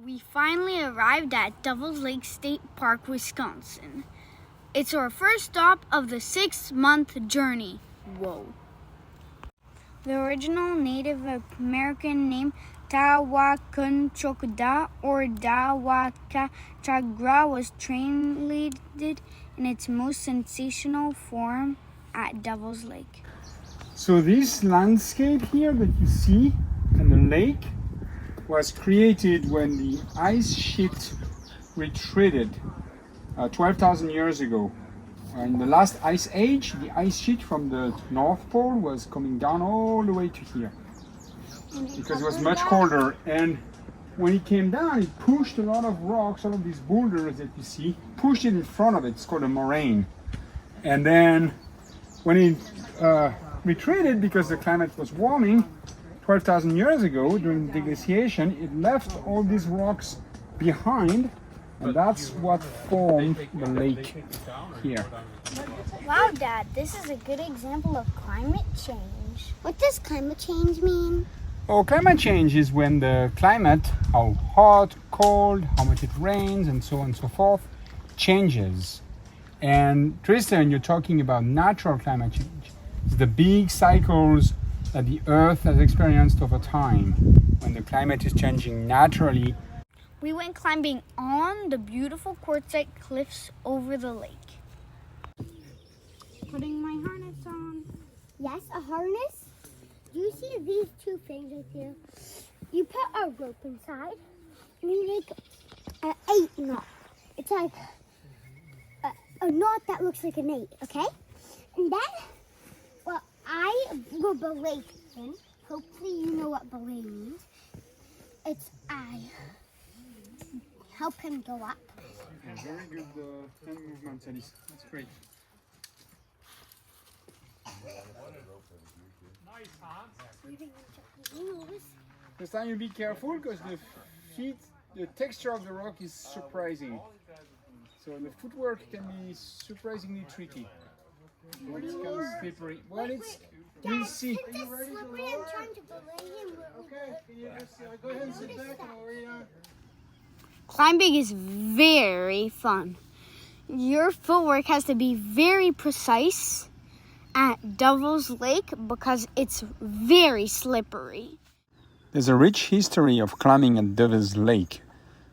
We finally arrived at Devil's Lake State Park, Wisconsin. It's our first stop of the 6-month journey. Whoa. The original Native American name Tawakunchokda or Dawakachagra was translated in its most sensational form at Devil's Lake. So this landscape here that you see and the lake was created when the ice sheet retreated 12,000 years ago. In the last ice age, the ice sheet from the North Pole was coming down all the way to here because it was much colder. And when it came down, it pushed a lot of rocks, all of these boulders that you see, pushed it in front of it. It's called a moraine. And then when it retreated because the climate was warming 12,000 years ago during the glaciation, it left all these rocks behind, and that's what formed the lake here. Wow, Dad, this is a good example of climate change. What does climate change mean? Oh, climate change is when the climate, how hot, cold, how much it rains, and so on and so forth, changes. And Tristan, you're talking about natural climate change. It's the big cycles that the Earth has experienced over time when the climate is changing naturally. We went climbing on the beautiful quartzite cliffs over the lake. Putting my harness on. Yes, a harness. You see these two things right here? You put a rope inside and you make an 8 knot. It's like a knot that looks like an 8, okay? And then, well, I will belay him. Hopefully you know what belay means. It's I help him go up. Yeah, very good hand movement, Alice. That's great. This time you be careful because the texture of the rock is surprising. So the footwork can be surprisingly tricky. It's kind of slippery. Well, we'll see. It's just slippery. I'm trying to belay him. Okay, can you just go ahead and sit back and I'll wait on. Climbing is very fun. Your footwork has to be very precise at Devil's Lake because it's very slippery. There's a rich history of climbing at Devil's Lake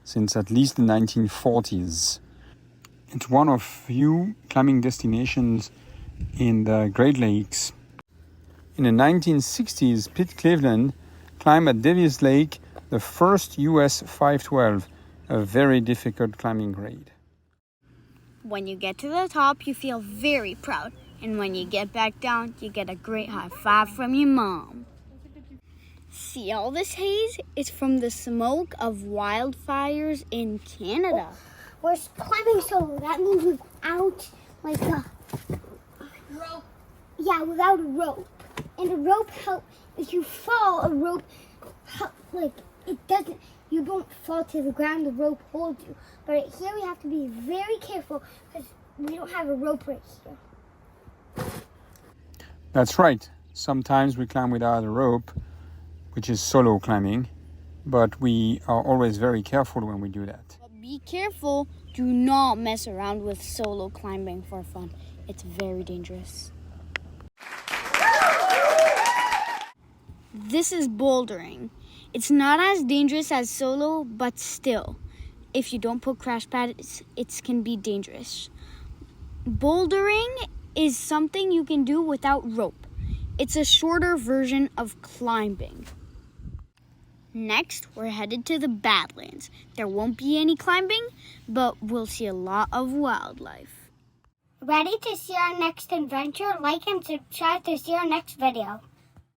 since at least the 1940s. It's one of few climbing destinations in the Great Lakes. In the 1960s, Pete Cleveland climbed at Devil's Lake the first US 512, a very difficult climbing grade. When you get to the top, you feel very proud. And when you get back down, you get a great high five from your mom. See all this haze? It's from the smoke of wildfires in Canada. We're climbing solo. That means without like a rope. Yeah, without a rope. And a rope helps. If you fall, a rope like it doesn't. You don't fall to the ground. The rope holds you. But right here we have to be very careful because we don't have a rope right here. That's right. Sometimes we climb without a rope, which is solo climbing, but we are always very careful when we do that. But be careful. Do not mess around with solo climbing for fun. It's very dangerous. This is bouldering. It's not as dangerous as solo, but still, if you don't put crash pads, it can be dangerous. Bouldering is something you can do without rope. It's a shorter version of climbing. Next, we're headed to the Badlands. There won't be any climbing, but we'll see a lot of wildlife. Ready to see our next adventure? Like and subscribe to see our next video.